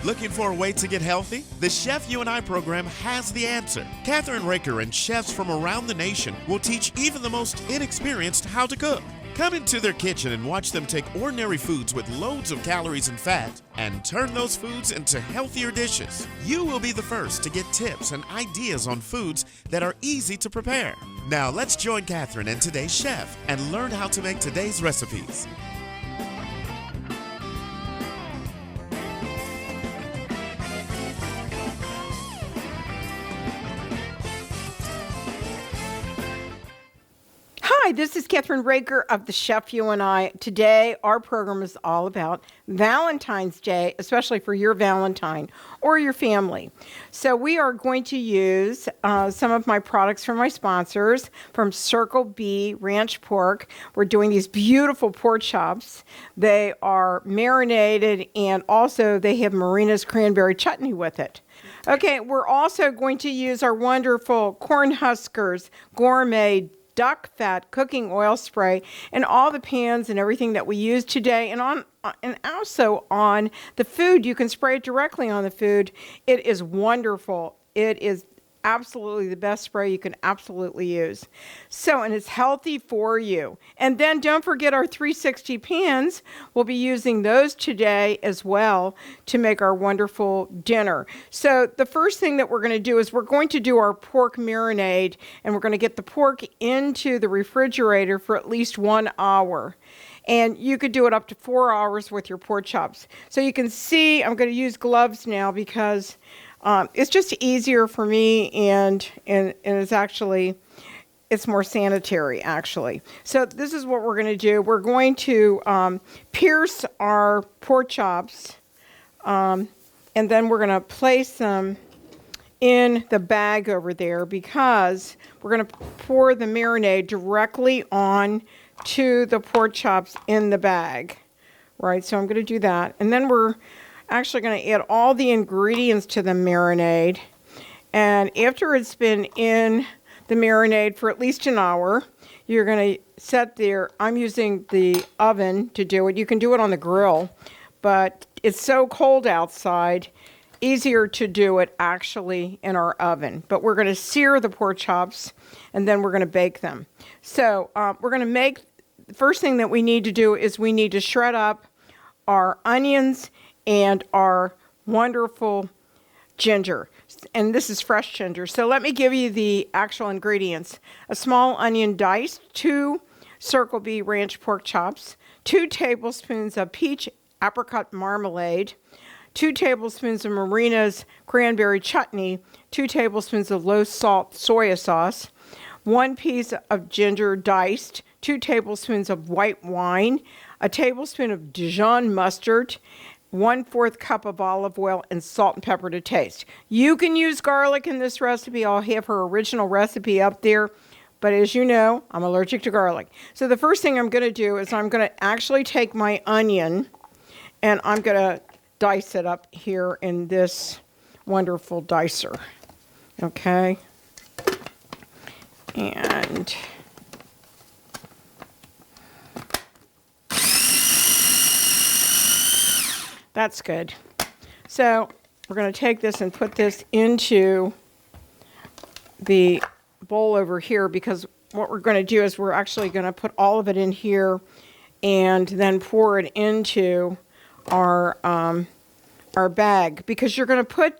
Looking for a way to get healthy? The Chef You and I program has the answer. Kathryn Raaker and chefs from around the nation will teach even the most inexperienced how to cook. Come into their kitchen and watch them take ordinary foods with loads of calories and fat and turn those foods into healthier dishes. You will be the first to get tips and ideas on foods that are easy to prepare. Now let's join Kathryn and today's chef and learn how to make today's recipes. Hi, this is Kathryn Raaker of the Chef You and I. Today, our program is all about Valentine's Day, especially for your Valentine or your family. So we are going to use some of my products from my sponsors, from Circle B Ranch Pork. We're doing these beautiful pork chops. They are marinated, and also they have Marina's Cranberry Chutney with it. Okay, we're also going to use our wonderful Corn Huskers Gourmet duck fat cooking oil spray in all the pans and everything that we use today, and also on the food. You can spray it directly on the food. It is wonderful. It is absolutely the best spray you can absolutely use. So, and it's healthy for you. And then don't forget our 360 pans. We'll be using those today as well to make our wonderful dinner. So the first thing that we're going to do is we're going to do our pork marinade, and we're going to get the pork into the refrigerator for at least 1 hour. And you could do it up to 4 hours with your pork chops. So you can see I'm going to use gloves now because it's just easier for me, and it's more sanitary, actually. So this is what we're going to do. We're going to pierce our pork chops, and then we're going to place them in the bag over there, because we're going to pour the marinade directly on to the pork chops in the bag. Right, so I'm going to do that. And then we're actually going to add all the ingredients to the marinade, and after it's been in the marinade for at least an hour, you're going to set there. I'm using the oven to do it. You can do it on the grill, but it's so cold outside, easier to do it actually in our oven. But we're going to sear the pork chops, and then we're going to bake them. So we're going to make, the first thing that we need to do is we need to shred up our onions and our wonderful ginger. And this is fresh ginger. So let me give you the actual ingredients. A small onion diced, 2 Circle B Ranch pork chops, 2 tablespoons of peach apricot marmalade, 2 tablespoons of Marina's Cranberry Chutney, 2 tablespoons of low salt soy sauce, 1 piece of ginger diced, 2 tablespoons of white wine, a tablespoon of Dijon mustard, 1/4 cup of olive oil, and salt and pepper to taste. You can use garlic in this recipe. I'll have her original recipe up there, but as you know, I'm allergic to garlic. So the first thing I'm going to do is I'm going to actually take my onion, and I'm going to dice it up here in this wonderful dicer. Okay? And that's good. So we're going to take this and put this into the bowl over here, because what we're going to do is we're actually going to put all of it in here and then pour it into our bag, because you're going to put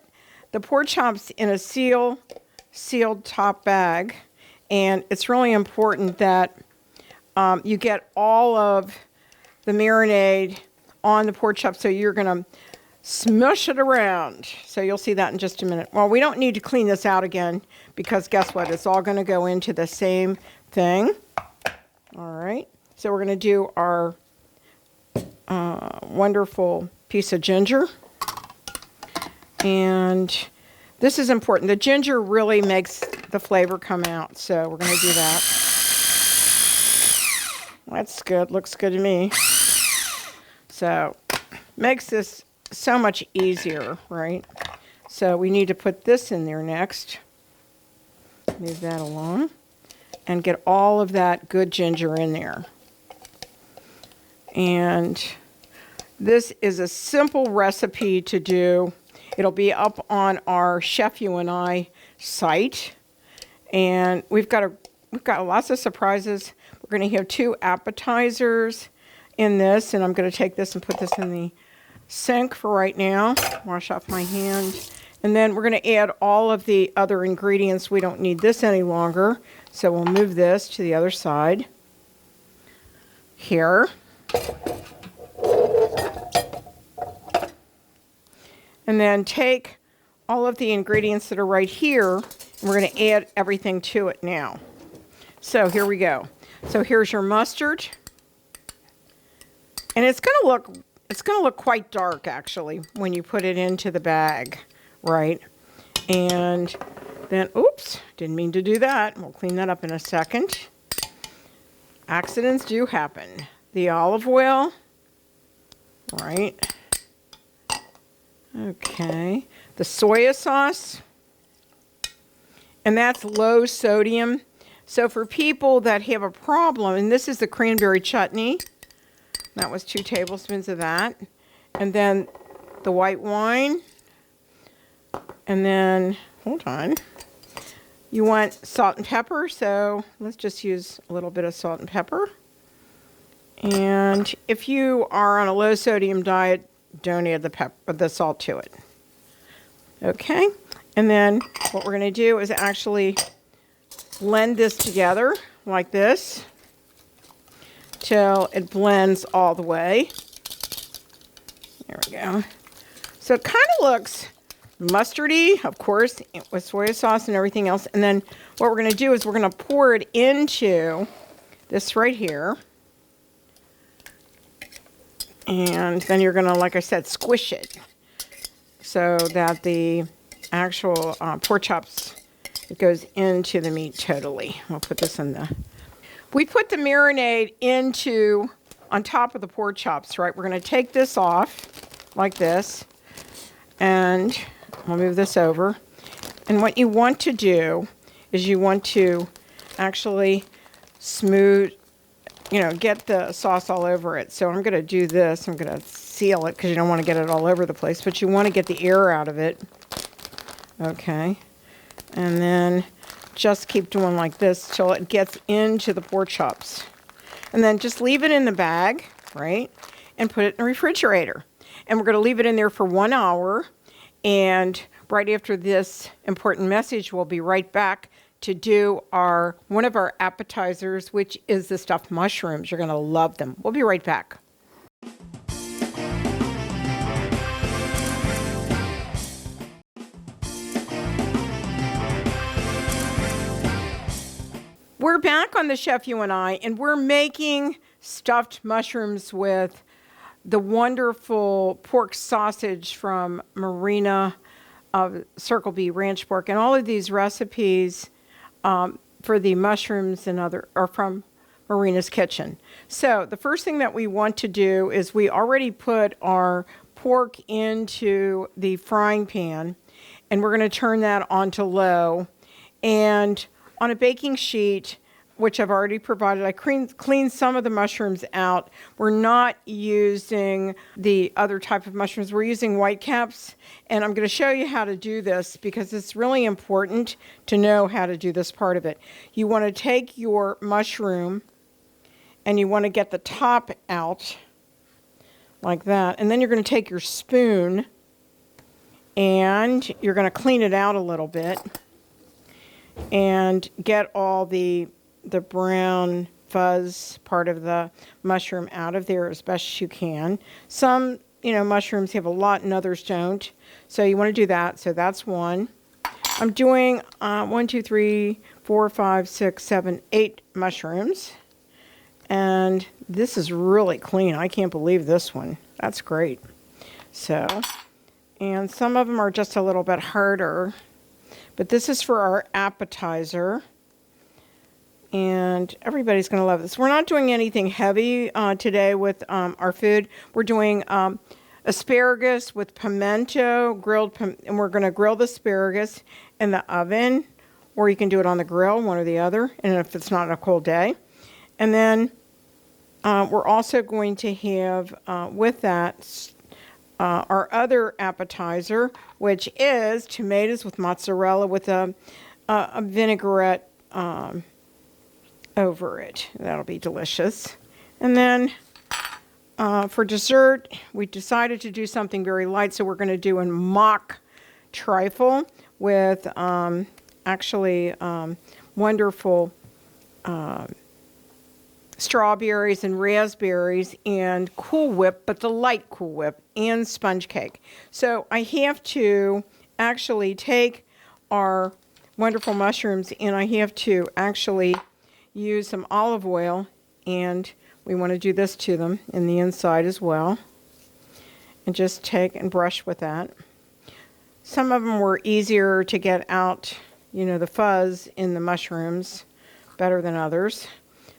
the pork chops in a sealed top bag, and it's really important that you get all of the marinade on the pork chop. So you're going to smush it around. So you'll see that in just a minute. Well, we don't need to clean this out again, because guess what? It's all going to go into the same thing. All right. So we're going to do our wonderful piece of ginger. And this is important. The ginger really makes the flavor come out. So we're going to do that. That's good. Looks good to me. So makes this so much easier, right? So we need to put this in there next. Move that along and get all of that good ginger in there. And This is a simple recipe to do. It'll be up on our Chef You and I site. And we've got lots of surprises. We're going to have 2 appetizers in this, and I'm going to take this and put this in the sink for right now. Wash off my hand. And then we're going to add all of the other ingredients. We don't need this any longer, so we'll move this to the other side here. And then take all of the ingredients that are right here, and we're going to add everything to it now. So here we go. So here's your mustard. And it's going to look quite dark actually when you put it into the bag, right? And then, oops, didn't mean to do that. We'll clean that up in a second. Accidents do happen. The olive oil, right? Okay, the soy sauce, and that's low sodium. So for people that have a problem, and this is the cranberry chutney, that was 2 tablespoons of that, and then the white wine, and then, hold on, you want salt and pepper, so let's just use a little bit of salt and pepper. And if you are on a low sodium diet, don't add the salt to it. Okay, and then what we're going to do is actually blend this together like this till it blends all the way. There we go. So it kind of looks mustardy, of course, with soy sauce and everything else. And then what we're going to do is we're going to pour it into this right here. And then you're going to, like I said, squish it so that the actual pork chops, it goes into the meat totally. We'll put this in the... We put the marinade on top of the pork chops, right? We're going to take this off like this, and we'll move this over. And what you want to do is you want to actually smooth, get the sauce all over it. So I'm going to do this. I'm going to seal it because you don't want to get it all over the place, but you want to get the air out of it. Okay. And then just keep doing like this till it gets into the pork chops. And then just leave it in the bag, right? And put it in the refrigerator. And we're going to leave it in there for 1 hour. And right after this important message, we'll be right back to do one of our appetizers, which is the stuffed mushrooms. You're going to love them. We'll be right back. We're back on the Chef You and I, and we're making stuffed mushrooms with the wonderful pork sausage from Marina of Circle B Ranch Pork. And all of these recipes for the mushrooms and are from Marina's Kitchen. So the first thing that we want to do is we already put our pork into the frying pan, and we're going to turn that onto low. And on a baking sheet, which I've already provided, I cleaned some of the mushrooms out. We're not using the other type of mushrooms. We're using white caps, and I'm going to show you how to do this because it's really important to know how to do this part of it. You want to take your mushroom, and you want to get the top out like that, and then you're going to take your spoon, and you're going to clean it out a little bit and get all the brown fuzz part of the mushroom out of there as best as you can. Some, mushrooms have a lot and others don't. So you want to do that. So that's one. I'm doing 1, 2, 3, 4, 5, 6, 7, 8 mushrooms. And this is really clean. I can't believe this one. That's great. So, and some of them are just a little bit harder. But this is for our appetizer. And everybody's going to love this. We're not doing anything heavy today with our food. We're doing asparagus with pimento, and we're going to grill the asparagus in the oven, or you can do it on the grill, one or the other, and if it's not a cold day. And then we're also going to have with that our other appetizer, which is tomatoes with mozzarella with a vinaigrette over it. That'll be delicious. And then for dessert, we decided to do something very light, so we're going to do a mock trifle with wonderful strawberries and raspberries and Cool Whip, but the light Cool Whip, and sponge cake. So I have to actually take our wonderful mushrooms and I have to actually use some olive oil, and we want to do this to them in the inside as well. And just take and brush with that. Some of them were easier to get out, the fuzz in the mushrooms better than others.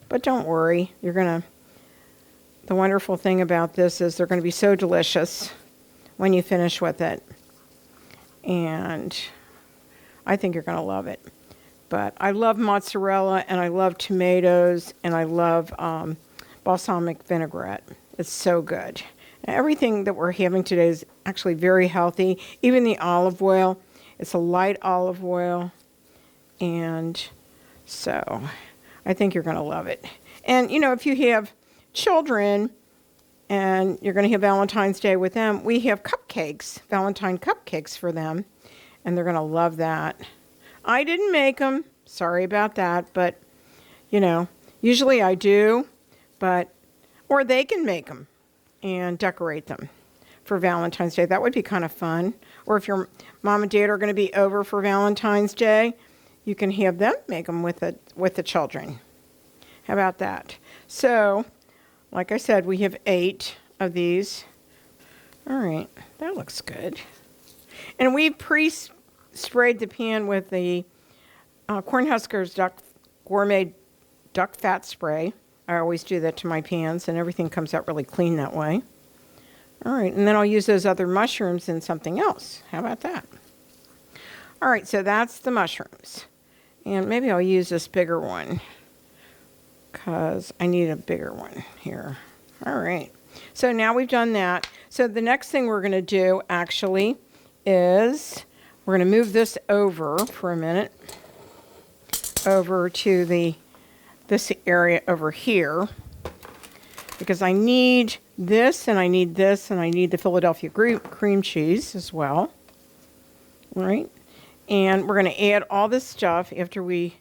But don't worry, the wonderful thing about this is they're going to be so delicious when you finish with it. And I think you're going to love it. But I love mozzarella, and I love tomatoes, and I love balsamic vinaigrette. It's so good. And everything that we're having today is actually very healthy. Even the olive oil, it's a light olive oil. And so I think you're going to love it. And, if you have children and you're going to have Valentine's Day with them, we have cupcakes, Valentine cupcakes for them. And they're going to love that. I didn't make them. Sorry about that. But, usually I do. Or they can make them and decorate them for Valentine's Day. That would be kind of fun. Or if your mom and dad are going to be over for Valentine's Day, you can have them make them with the children. How about that? So, like I said, we have 8 of these. All right, that looks good. And we pre-sprayed the pan with the Cornhuskers Gourmet Duck Fat Spray. I always do that to my pans, and everything comes out really clean that way. All right, and then I'll use those other mushrooms in something else. How about that? All right, so that's the mushrooms. And maybe I'll use this bigger one because I need a bigger one here. All right, so now we've done that. So the next thing we're going to do actually is we're going to move this over for a minute over to this area over here, because I need this, and I need this, and I need the Philadelphia cream cheese as well. All right, and we're going to add all this stuff after we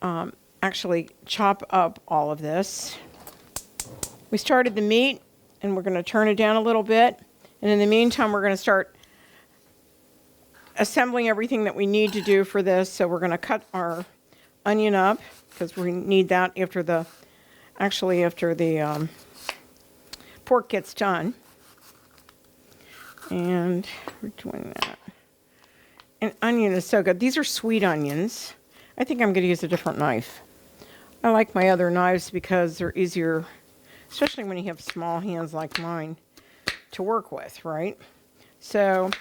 actually chop up all of this. We started the meat, and we're going to turn it down a little bit, and in the meantime we're going to start assembling everything that we need to do for this. So we're going to cut our onion up, because we need that after the pork gets done. And we're doing that. And onion is so good. These are sweet onions. I think I'm going to use a different knife. I like my other knives because they're easier, especially when you have small hands like mine, to work with, right? So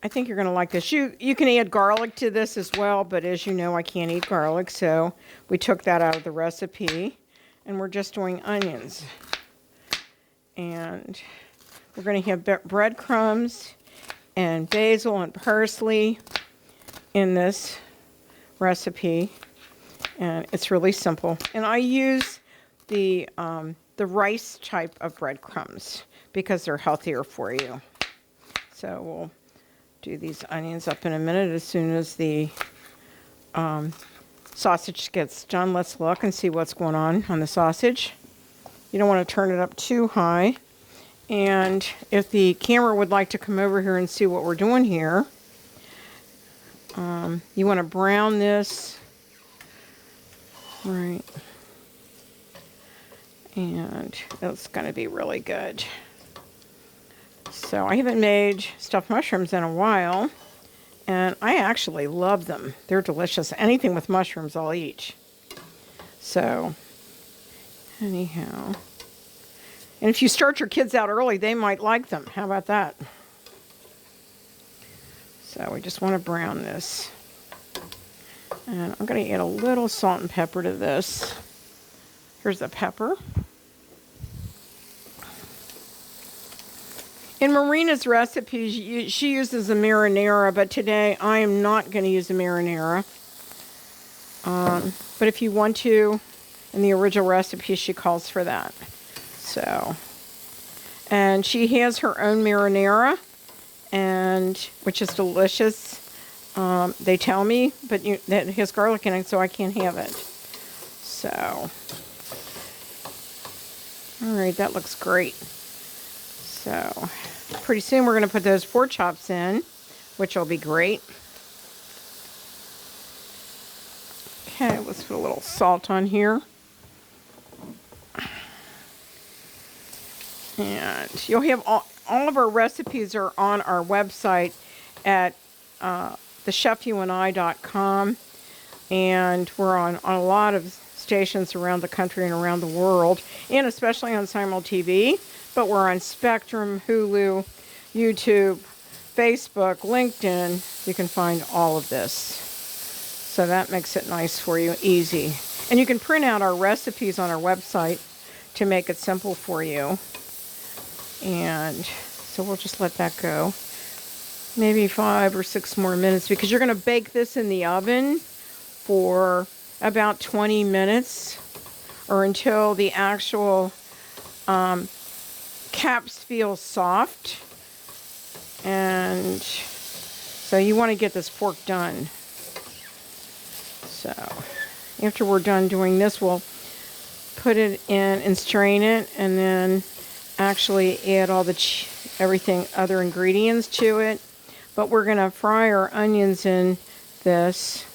I think you're going to like this. You can add garlic to this as well, but as you know, I can't eat garlic, so we took that out of the recipe, and we're just doing onions. And we're going to have breadcrumbs and basil and parsley in this recipe, and it's really simple. And I use the rice type of breadcrumbs because they're healthier for you. So we'll do these onions up in a minute as soon as the sausage gets done. Let's look and see what's going on the sausage. You don't want to turn it up too high. And if the camera would like to come over here and see what we're doing here, you want to brown this, right? And it's going to be really good. So I haven't made stuffed mushrooms in a while, and I actually love them. They're delicious. Anything with mushrooms I'll eat. So anyhow, and if you start your kids out early, they might like them. How about that? So we just want to brown this. And I'm going to add a little salt and pepper to this. Here's the pepper. In Marina's recipes, she uses a marinara, but today I am not going to use a marinara. But if you want to, in the original recipe, she calls for that. So, and she has her own marinara, and which is delicious. They tell me, but that has garlic in it, so I can't have it. So, all right, that looks great. So, pretty soon we're going to put those pork chops in, which will be great. Okay, let's put a little salt on here. And you'll have all of our recipes are on our website at thechefyouandi.com. And we're on a lot of stations around the country and around the world, and especially on Simul TV. But we're on Spectrum, Hulu, YouTube, Facebook, LinkedIn. You can find all of this. So that makes it nice for you, easy. And you can print out our recipes on our website to make it simple for you. And so we'll just let that go. Maybe 5 or 6 more minutes, because you're going to bake this in the oven for about 20 minutes or until the actual caps feel soft. And so you want to get this pork done. So after we're done doing this, we'll put it in and strain it, and then actually add all the everything, other ingredients to it. But we're going to fry our onions in this.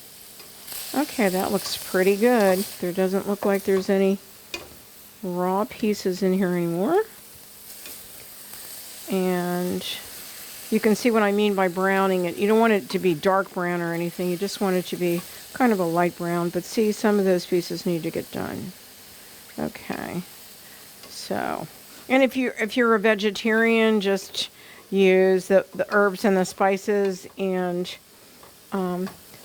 Okay, that looks pretty good. There doesn't look like there's any raw pieces in here anymore. And you can see what I mean by browning it. You don't want it to be dark brown or anything. You just want it to be kind of a light brown. But see, some of those pieces need to get done. Okay. So, and if you're a vegetarian, just use the herbs and the spices, and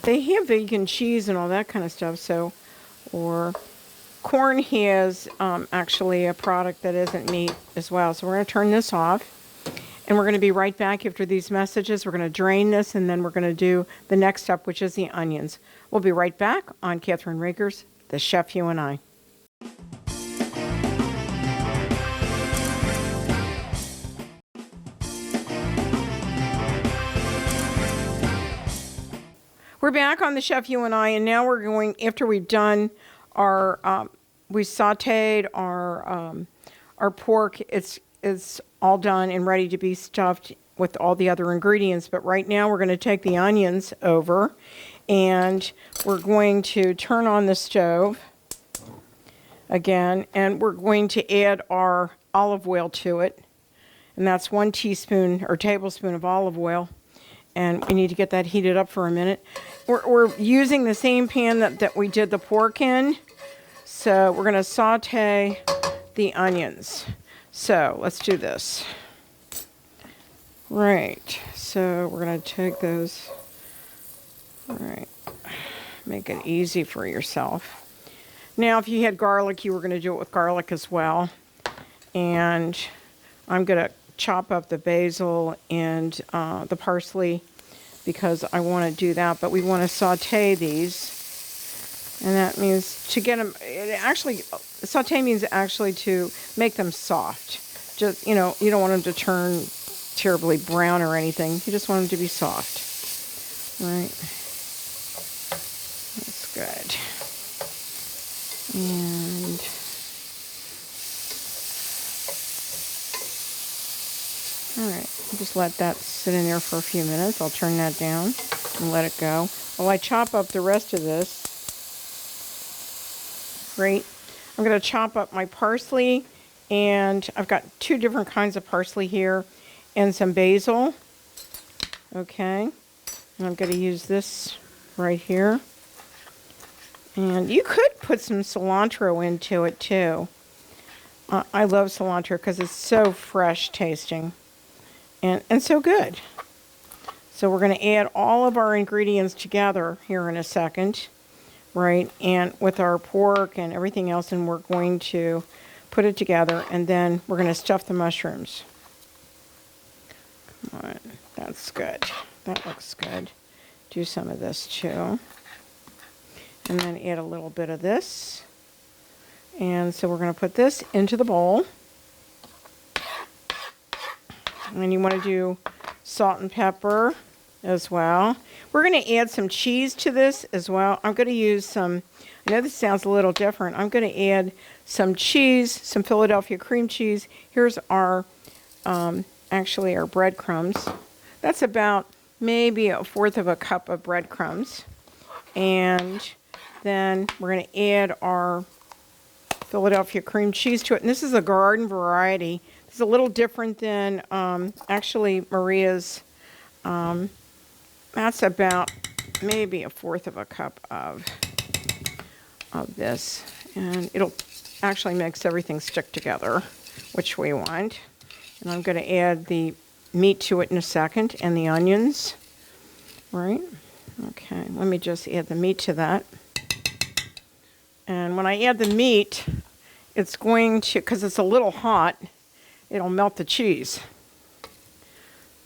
they have vegan cheese and all that kind of stuff. So, or corn has actually a product that isn't meat as well. So we're going to turn this off, and we're going to be right back after these messages. We're going to drain this, and then we're going to do the next step, which is the onions. We'll be right back on Kathryn Raaker's The Chef You and I. We're back on The Chef You and I, and now we're going, after we've done our, we sauteed our pork, it's all done and ready to be stuffed with all the other ingredients. But right now we're going to take the onions over, and we're going to turn on the stove again, and we're going to add our olive oil to it. And that's 1 teaspoon or tablespoon of olive oil. And we need to get that heated up for a minute. We're using the same pan that we did the pork in. So we're going to saute the onions. So let's do this. Right. So we're going to take those. All right. Make it easy for yourself. Now, if you had garlic, you were going to do it with garlic as well. And I'm going to chop up the basil and the parsley, because I want to do that. But we want to saute these, and that means to get them. Saute means actually to make them soft. Just, you know, you don't want them to turn terribly brown or anything. You just want them to be soft. All right. That's good. And all right, just let that sit in there for a few minutes. I'll turn that down and let it go. While I chop up the rest of this, great. I'm going to chop up my parsley, and I've got 2 different kinds of parsley here, and some basil. Okay, and I'm going to use this right here. And you could put some cilantro into it too. I love cilantro because it's so fresh tasting. And so good. So we're going to add all of our ingredients together here in a second. right? And with our pork and everything else, and we're going to put it together, and then we're going to stuff the mushrooms. Come on, that's good. That looks good. Do some of this too. And then add a little bit of this. And so we're going to put this into the bowl. And you want to do salt and pepper as well. We're going to add some cheese to this as well. I'm going to use some, I know this sounds a little different. I'm going to add some cheese, some Philadelphia cream cheese. Here's our, actually our breadcrumbs. That's about maybe 1/4 of a cup of breadcrumbs. And then we're going to add our Philadelphia cream cheese to it. And this is a garden variety. It's a little different than actually Maria's. That's about maybe 1/4 of a cup of this. And it'll actually makes everything stick together, which we want. And I'm going to add the meat to it in a second, and the onions. Right? Okay, let me just add the meat to that. And when I add the meat, it's going to, because it's a little hot, it'll melt the cheese.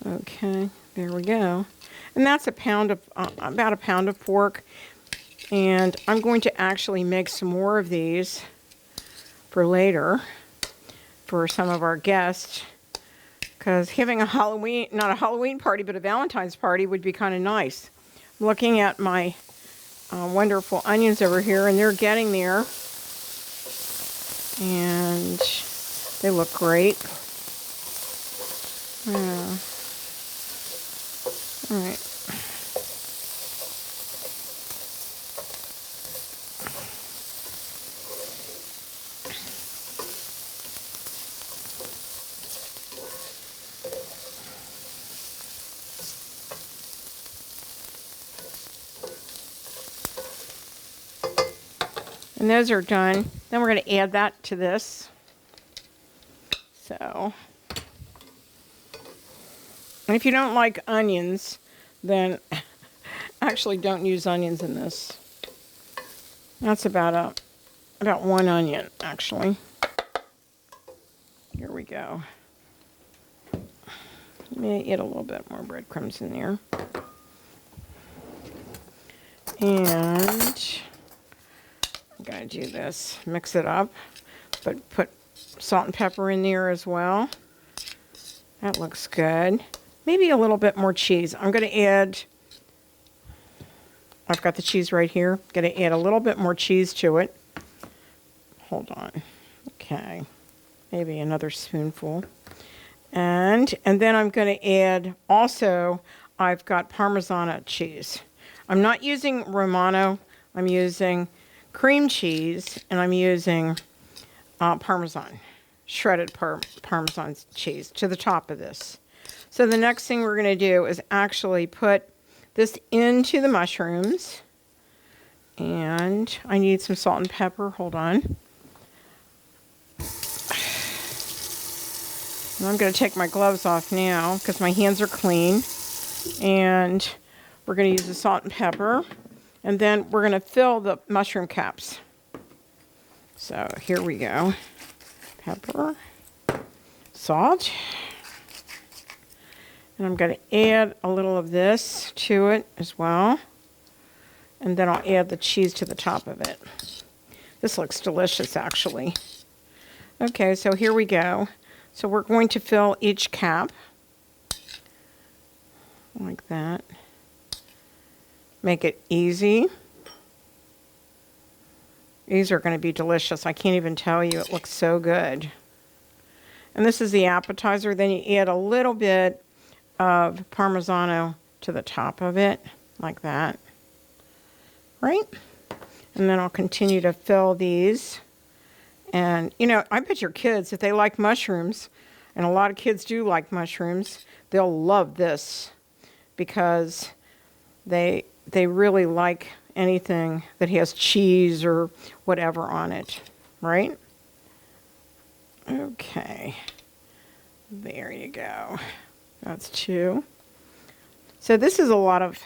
Okay, there we go. And that's a pound of, about a pound of pork. And I'm going to actually make some more of these for later, for some of our guests. Because having a Halloween, not a Halloween party, but a Valentine's party would be kind of nice. I'm looking at my wonderful onions over here, and they're getting there. And they look great. Yeah. All right. And those are done. Then we're going to add that to this. So, and if you don't like onions, then actually don't use onions in this. That's about one onion, actually. Here we go. May add a little bit more breadcrumbs in there. And I'm going to do this, mix it up, but put salt and pepper in there as well. That looks good. Maybe a little bit more cheese. I'm going to add, I've got the cheese right here. I'm going to add a little bit more cheese to it. Hold on. Okay. Maybe another spoonful. And then I'm going to add also, I've got Parmesan cheese. I'm not using Romano. I'm using cream cheese, and I'm using Parmesan, shredded Parmesan cheese to the top of this. So the next thing we're going to do is actually put this into the mushrooms. And I need some salt and pepper. Hold on. And I'm going to take my gloves off now because my hands are clean. And we're going to use the salt and pepper. And then we're going to fill the mushroom caps. So here we go. Pepper, salt. And I'm going to add a little of this to it as well. And then I'll add the cheese to the top of it. This looks delicious, actually. Okay, so here we go. So we're going to fill each cap like that. Make it easy. These are going to be delicious. I can't even tell you. It looks so good. And this is the appetizer. Then you add a little bit of Parmigiano to the top of it, like that. Right? And then I'll continue to fill these. And, you know, I bet your kids, if they like mushrooms, and a lot of kids do like mushrooms, they'll love this because they really like anything that has cheese or whatever on it, right? Okay. There you go. That's two. So this is a lot of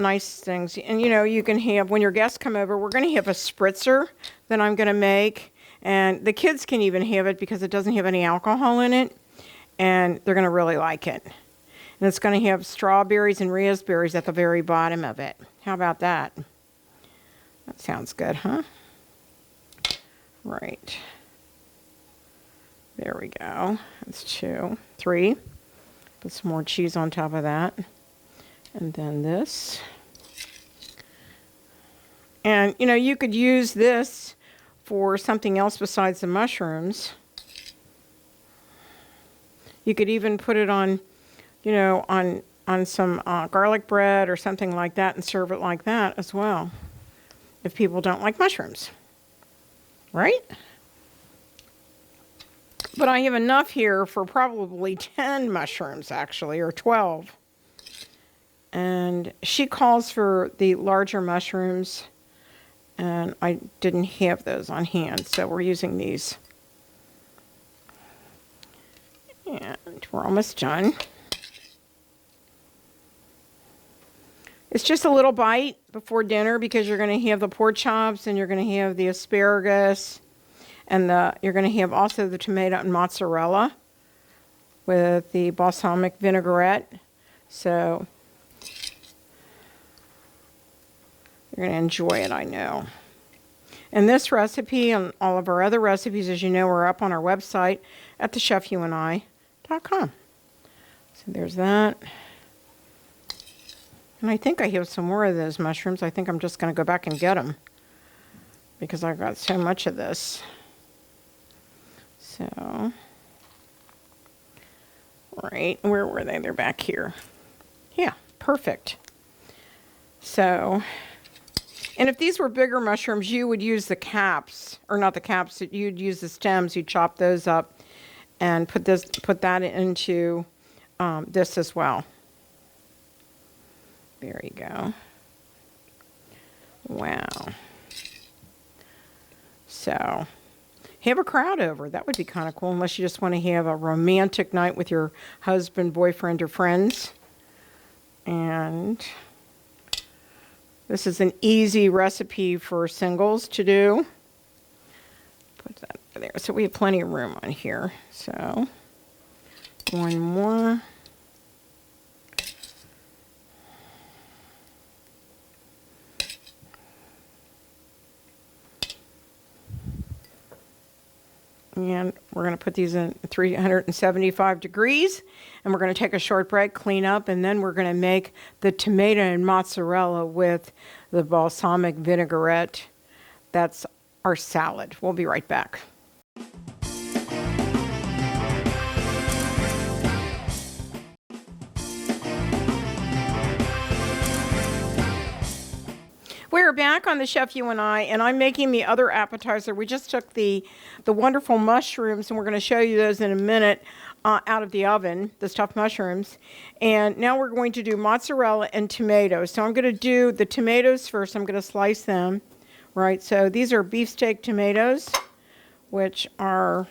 nice things. And you can have, when your guests come over, we're going to have a spritzer that I'm going to make. And the kids can even have it because it doesn't have any alcohol in it. And they're going to really like it. And it's going to have strawberries and raspberries at the very bottom of it. How about that? That sounds good, huh? Right. There we go. That's 2. 3. Put some more cheese on top of that. And then this. And, you could use this for something else besides the mushrooms. You could even put it on, on some garlic bread or something like that and serve it like that as well, if people don't like mushrooms. Right? But I have enough here for probably 10 mushrooms, actually, or 12. And she calls for the larger mushrooms, and I didn't have those on hand, so we're using these. And we're almost done. It's just a little bite before dinner because you're going to have the pork chops and you're going to have the asparagus and you're going to have also the tomato and mozzarella with the balsamic vinaigrette. So you're going to enjoy it, I know. And this recipe and all of our other recipes, as you know, are up on our website at thechefyouandI.com. So there's that. And I think I have some more of those mushrooms. I think I'm just going to go back and get them because I've got so much of this. So, right, where were they? They're back here. Yeah, perfect. So, and if these were bigger mushrooms, you would use the caps, or not the caps, you'd use the stems, you'd chop those up and put that into this as well. There you go. Wow. So, have a crowd over. That would be kind of cool, unless you just want to have a romantic night with your husband, boyfriend, or friends. And this is an easy recipe for singles to do. Put that there. So we have plenty of room on here. So, one more. And we're going to put these in 375 degrees. And we're going to take a short break, clean up, and then we're going to make the tomato and mozzarella with the balsamic vinaigrette. That's our salad. We'll be right back. We're back on the Chef You and I'm making the other appetizer. We just took the wonderful mushrooms, and we're going to show you those in a minute out of the oven, the stuffed mushrooms. And now we're going to do mozzarella and tomatoes. So I'm going to do the tomatoes first. I'm going to slice them, right? So these are beefsteak tomatoes, which are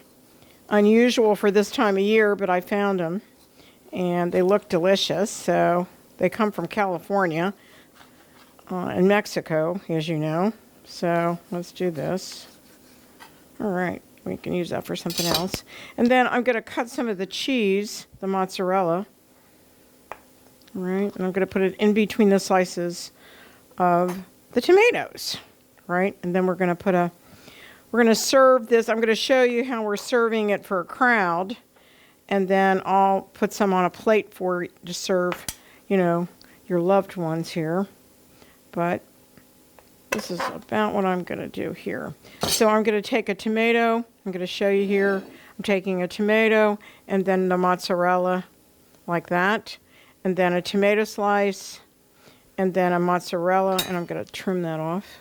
unusual for this time of year, but I found them. And they look delicious. So they come from California. In Mexico, as you know. So let's do this. All right, we can use that for something else. And then I'm going to cut some of the cheese, the mozzarella. All right, and I'm going to put it in between the slices of the tomatoes. Right, and then we're going to serve this. I'm going to show you how we're serving it for a crowd. And then I'll put some on a plate for to serve, your loved ones here. But this is about what I'm going to do here. So I'm going to take a tomato. I'm going to show you here. I'm taking a tomato and then the mozzarella like that. And then a tomato slice and then a mozzarella. And I'm going to trim that off.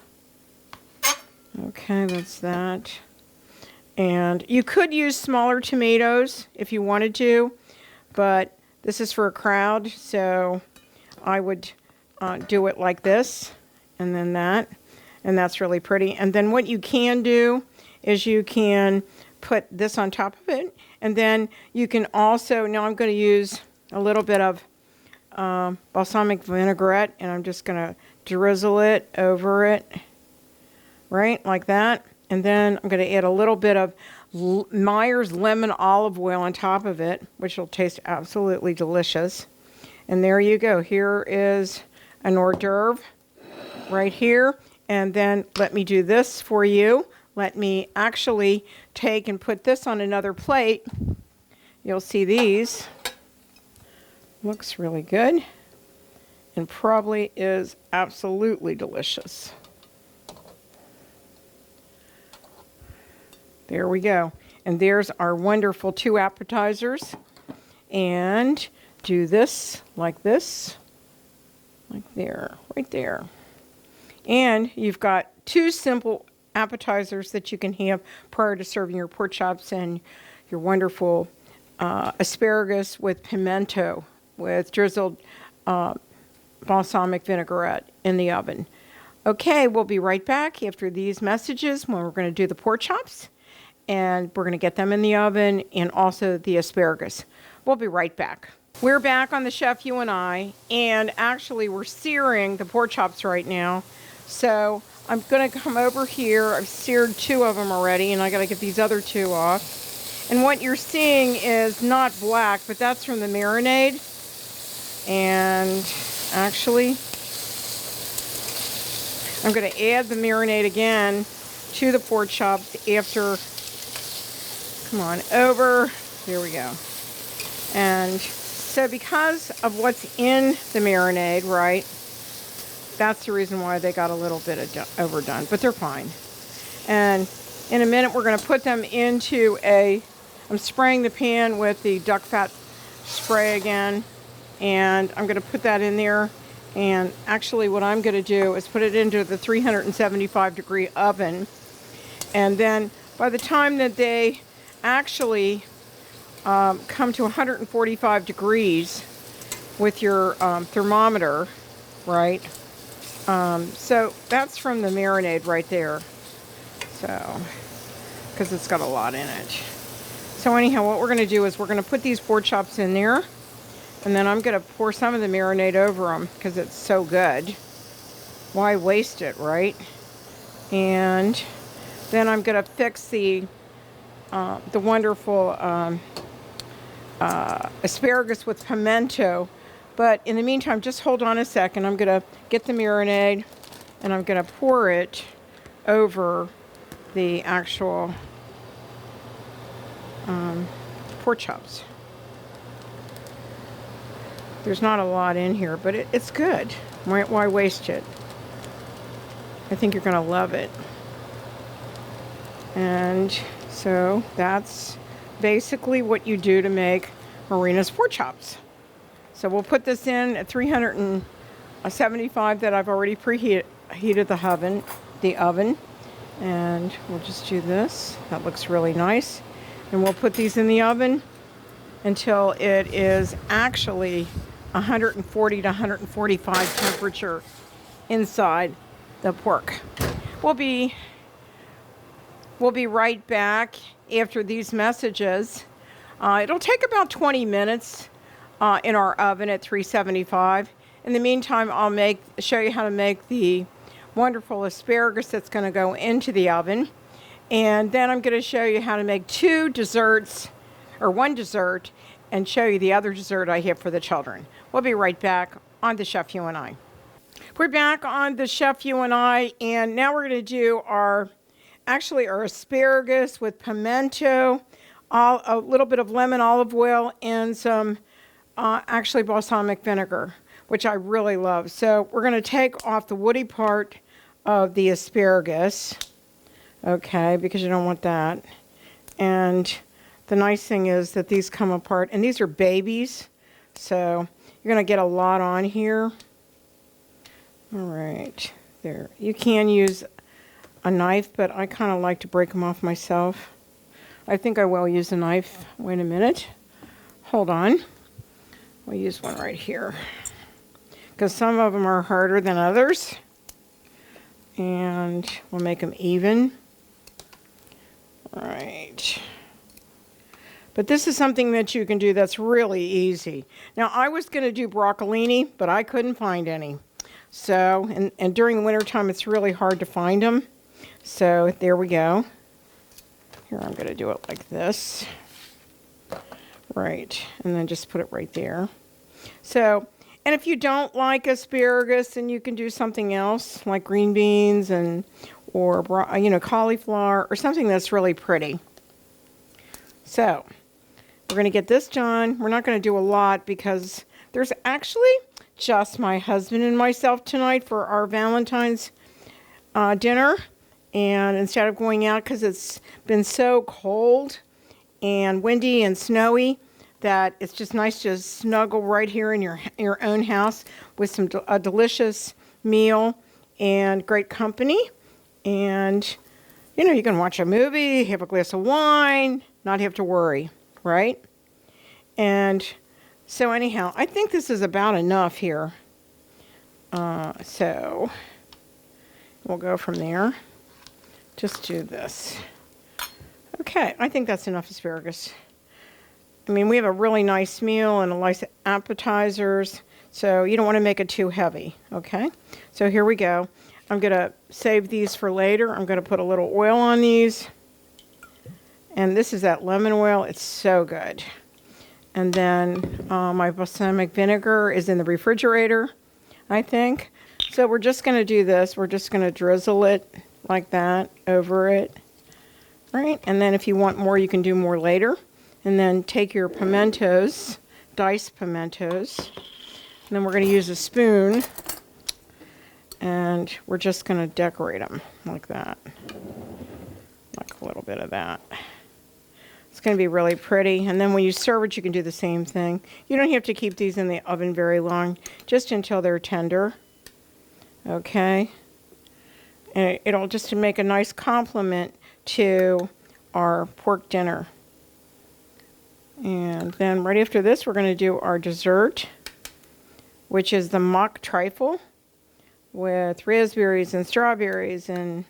Okay, that's that. And you could use smaller tomatoes if you wanted to. But this is for a crowd. So I would do it like this, and then that, and that's really pretty. And then what you can do is you can put this on top of it, and then you can also, now I'm going to use a little bit of balsamic vinaigrette, and I'm just going to drizzle it over it, right, like that. And then I'm going to add a little bit of Meyer's lemon olive oil on top of it, which will taste absolutely delicious. And there you go. Here is an hors d'oeuvre right here. And then let me do this for you. Let me actually take and put this on another plate. You'll see these. Looks really good and probably is absolutely delicious. There we go. And there's our wonderful 2 appetizers. And do this, like there, right there. And you've got 2 simple appetizers that you can have prior to serving your pork chops and your wonderful asparagus with pimento with drizzled balsamic vinaigrette in the oven. Okay, we'll be right back after these messages when we're going to do the pork chops. And we're going to get them in the oven and also the asparagus. We'll be right back. We're back on the Chef You and I, and actually we're searing the pork chops right now. So I'm going to come over here. I've seared 2 of them already, and I got to get these other 2 off. And what you're seeing is not black, but that's from the marinade. And actually, I'm going to add the marinade again to the pork chops after. Come on over. There we go. And so because of what's in the marinade, right, that's the reason why they got a little bit overdone, but they're fine. And in a minute, we're going to put them into I'm spraying the pan with the duck fat spray again, and I'm going to put that in there. And actually what I'm going to do is put it into the 375-degree oven. And then by the time that they actually come to 145 degrees with your thermometer, right? So that's from the marinade right there. So, because it's got a lot in it. So anyhow, what we're going to do is we're going to put these pork chops in there. And then I'm going to pour some of the marinade over them because it's so good. Why waste it, right? And then I'm going to fix the wonderful asparagus with pimento. But in the meantime, just hold on a second. I'm going to get the marinade and I'm going to pour it over the actual pork chops. There's not a lot in here, but it's good. Why waste it? I think you're going to love it. And so that's basically what you do to make Marina's pork chops. So we'll put this in at 375 that I've already preheated the oven. And we'll just do this. That looks really nice. And we'll put these in the oven until it is actually 140 to 145 temperature inside the pork. We'll be right back after these messages. It'll take about 20 minutes in our oven at 375. In the meantime, I'll show you how to make the wonderful asparagus that's going to go into the oven. And then I'm going to show you how to make 2 desserts, or 1 dessert, and show you the other dessert I have for the children. We'll be right back on the Chef You and I. We're back on the Chef You and I, and now we're going to do our asparagus with pimento, a little bit of lemon olive oil, and some balsamic vinegar, which I really love. So we're going to take off the woody part of the asparagus, okay, because you don't want that. And the nice thing is that these come apart, and these are babies, so you're going to get a lot on here. All right, there. You can use a knife, but I kind of like to break them off myself. I think I will use a knife. Wait a minute. Hold on. We'll use one right here, because some of them are harder than others. And we'll make them even. All right. But this is something that you can do that's really easy. Now, I was going to do broccolini, but I couldn't find any. So, and during the wintertime, it's really hard to find them. So, there we go. Here, I'm going to do it like this. Right, and then just put it right there. So, and if you don't like asparagus, then you can do something else, like green beans or cauliflower, or something that's really pretty. So, we're going to get this done. We're not going to do a lot because there's actually just my husband and myself tonight for our Valentine's dinner. And instead of going out, because it's been so cold and windy and snowy, that it's just nice to snuggle right here in your own house with a delicious meal and great company. And, you can watch a movie, have a glass of wine, not have to worry, right? And so anyhow, I think this is about enough here. So we'll go from there. Just do this. Okay, I think that's enough asparagus. I mean, we have a really nice meal and a nice appetizers, so you don't want to make it too heavy, okay? So here we go. I'm going to save these for later. I'm going to put a little oil on these. And this is that lemon oil. It's so good. And then my balsamic vinegar is in the refrigerator, I think. So we're just going to do this. We're just going to drizzle it like that over it. Right? And then if you want more, you can do more later. And then take your pimentos, diced pimentos. And then we're going to use a spoon. And we're just going to decorate them like that. Like a little bit of that. It's going to be really pretty. And then when you serve it, you can do the same thing. You don't have to keep these in the oven very long, just until they're tender. Okay? And it'll just make a nice complement to our pork dinner. And then right after this, we're going to do our dessert, which is the mock trifle with raspberries and strawberries and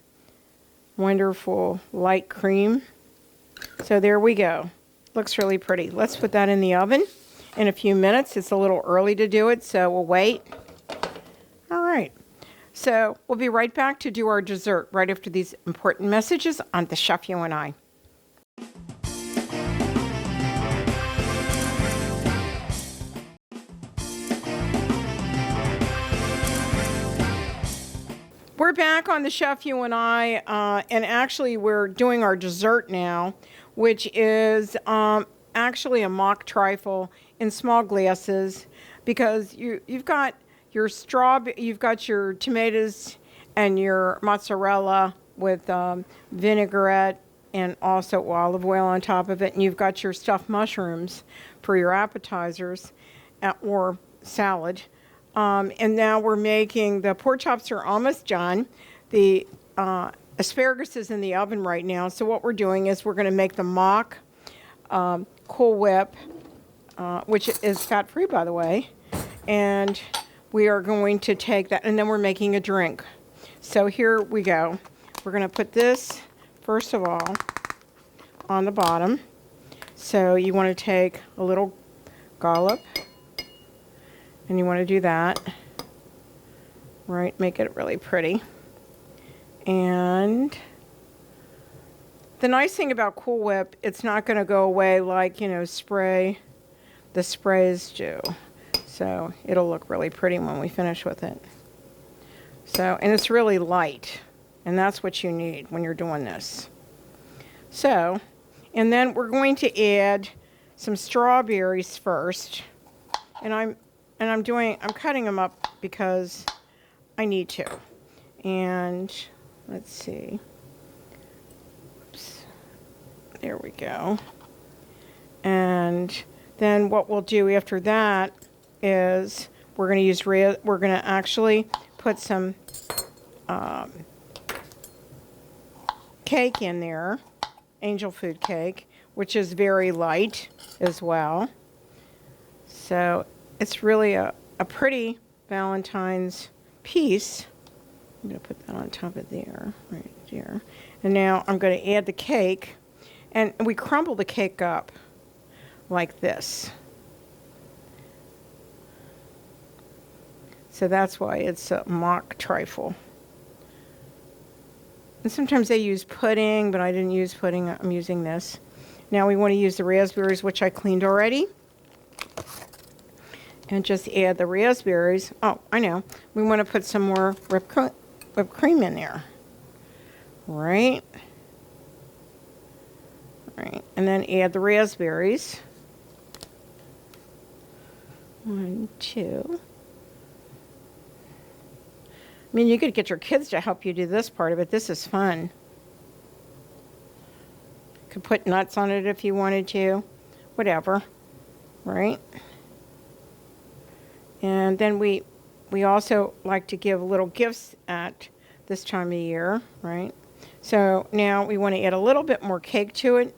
wonderful light cream. So there we go. Looks really pretty. Let's put that in the oven in a few minutes. It's a little early to do it, so we'll wait. All right. So we'll be right back to do our dessert right after these important messages on The Chef You and I. We're back on The Chef You and I, and actually we're doing our dessert now, which is actually a mock trifle in small glasses, because you've got your you've got your tomatoes and your mozzarella with vinaigrette and also olive oil on top of it, and you've got your stuffed mushrooms for your appetizers or salad. And now we're making the pork chops are almost done. The asparagus is in the oven right now. So what we're doing is we're going to make the mock Cool Whip, which is fat-free, by the way. And we are going to take that, and then we're making a drink. So here we go. We're going to put this, first of all, on the bottom. So you want to take a little dollop. And you want to do that, right? Make it really pretty. And the nice thing about Cool Whip, it's not going to go away like, the sprays do. So it'll look really pretty when we finish with it. So, and it's really light. And that's what you need when you're doing this. So, and then we're going to add some strawberries first. And I'm cutting them up because I need to. And let's see. Oops. There we go. And then what we'll do after that is we're going to actually put some cake in there, angel food cake, which is very light as well. So it's really a pretty Valentine's piece. I'm going to put that on top of there, right there. And now I'm going to add the cake. And we crumble the cake up. like this. So that's why it's a mock trifle. And sometimes they use pudding, but I didn't use pudding. I'm using this. Now we want to use the raspberries, which I cleaned already. And just add the raspberries. Oh, I know. We want to put some more whipped cream in there. Right. Right. And then add the raspberries. 1, 2. I mean, you could get your kids to help you do this part of it. This is fun. Could put nuts on it if you wanted to. Whatever. Right? And then we also like to give little gifts at this time of year, right? So now we want to add a little bit more cake to it.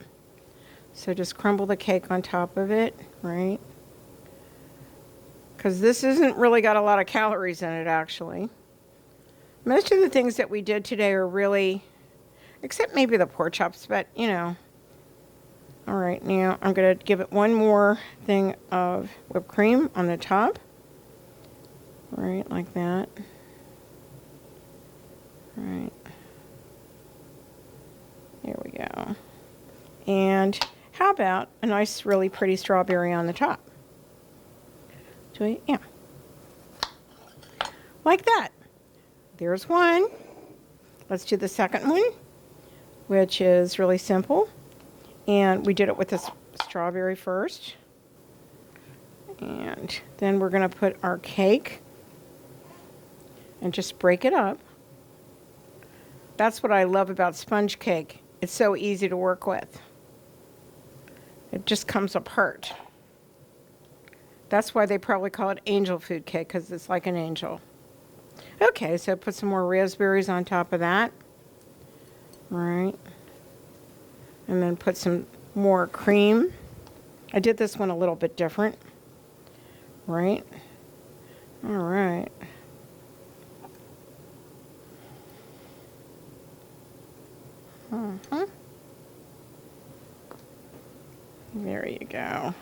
So just crumble the cake on top of it, right? Because this isn't really got a lot of calories in it, actually. Most of the things that we did today are really, except maybe the pork chops, but you know. All right, now I'm going to give it one more thing of whipped cream on the top. Right, like that. Right. There we go. And how about a nice, really pretty strawberry on the top? Do we? Yeah. Like that. There's one. Let's do the second one, which is really simple. And we did it with this strawberry first. And then we're going to put our cake and just break it up. That's what I love about sponge cake. It's so easy to work with. It just comes apart. That's why they probably call it angel food cake, because it's like an angel. Okay, so put some more raspberries on top of that. Right. And then put some more cream. I did this one a little bit different. Right. All right. There you go.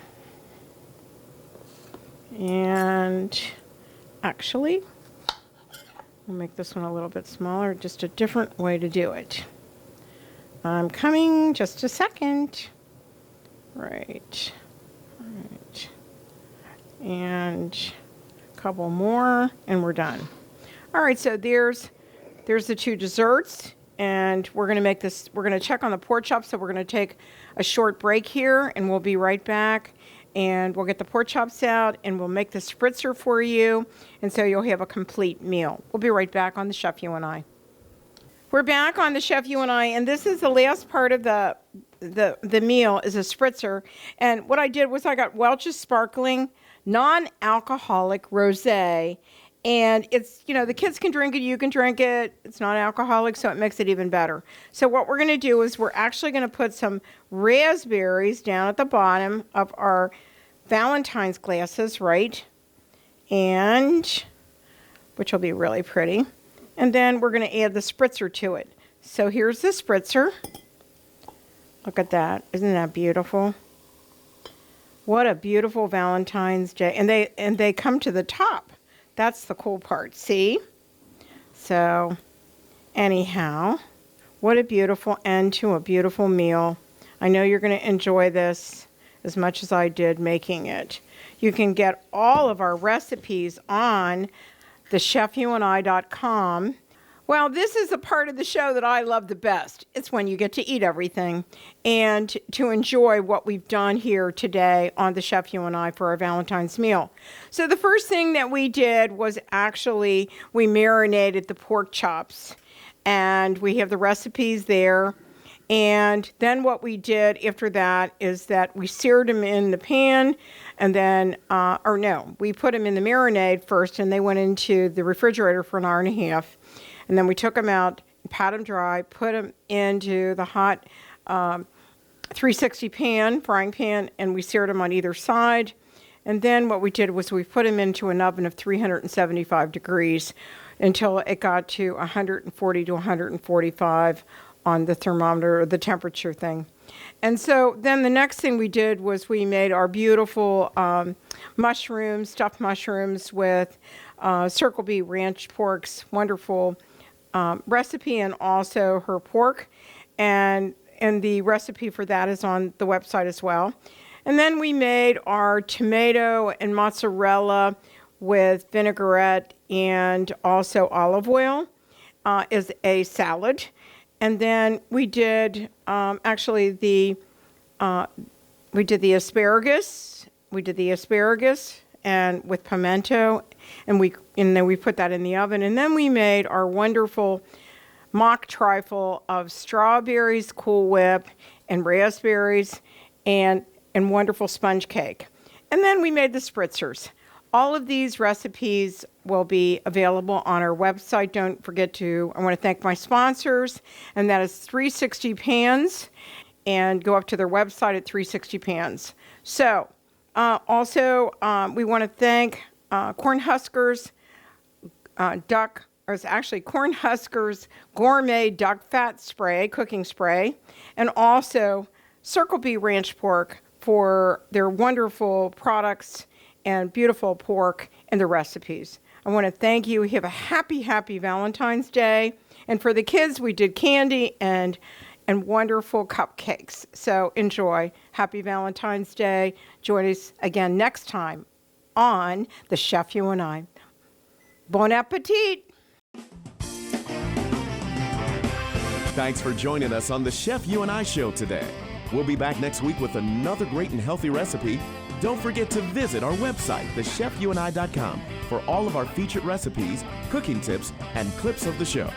And actually, we'll make this one a little bit smaller, just a different way to do it. I'm coming, just a second. Right. Right. And a couple more, and we're done. All right, so there's the two desserts. And we're going to make this, we're going to check on the pork chops, so we're going to take a short break here, and we'll be right back. And we'll get the pork chops out, and we'll make the spritzer for you, and so you'll have a complete meal. We'll be right back on the Chef You and I. We're back on the Chef You and I, and this is the last part of the meal is a spritzer. And what I did was I got Welch's Sparkling Non-Alcoholic Rosé. And it's, you know, the kids can drink it, you can drink it. It's not alcoholic, so it makes it even better. So what we're going to do is we're actually going to put some raspberries down at the bottom of our Valentine's glasses, right? And, which will be really pretty. And then we're going to add the spritzer to it. So here's the spritzer. Look at that. Isn't that beautiful? What a beautiful Valentine's Day. And they come to the top. That's the cool part, see? So, anyhow, what a beautiful end to a beautiful meal. I know you're going to enjoy this as much as I did making it. You can get all of our recipes on thechefyouandI.com. Well, this is the part of the show that I love the best. It's when you get to eat everything and to enjoy what we've done here today on the Chef You and I for our Valentine's meal. So the first thing that we did was actually we marinated the pork chops, and we have the recipes there. And then what we did after that is that we seared them in the pan, and then, we put them in the marinade first, and they went into the refrigerator for an hour and a half. And then we took them out, pat them dry, put them into the hot 360 frying pan, and we seared them on either side. And then what we did was we put them into an oven of 375 degrees until it got to 140 to 145 on the thermometer, or the temperature thing. And so then the next thing we did was we made our beautiful mushrooms, stuffed mushrooms with Circle B Ranch Pork's wonderful recipe, and also her pork. And the recipe for that is on the website as well. And then we made our tomato and mozzarella with vinaigrette and also olive oil as a salad. And then we did we did the asparagus. We did the asparagus and with pimento, and then we put that in the oven. And then we made our wonderful mock trifle of strawberries, Cool Whip, and raspberries, and wonderful sponge cake. And then we made the spritzers. All of these recipes will be available on our website. Don't forget I want to thank my sponsors, and that is 360 Pans, and go up to their website at 360 Pans. So, also, we want to thank Corn Huskers, Corn Huskers Gourmet Duck Fat Spray, cooking spray, and also Circle B Ranch Pork for their wonderful products and beautiful pork and the recipes. I want to thank you. Have a happy, happy Valentine's Day. And for the kids, we did candy and wonderful cupcakes. So enjoy. Happy Valentine's Day. Join us again next time on The Chef You and I. Bon appetit. Thanks for joining us on the Chef You and I show today. We'll be back next week with another great and healthy recipe. Don't forget to visit our website, thechefyouandi.com, for all of our featured recipes, cooking tips, and clips of the show.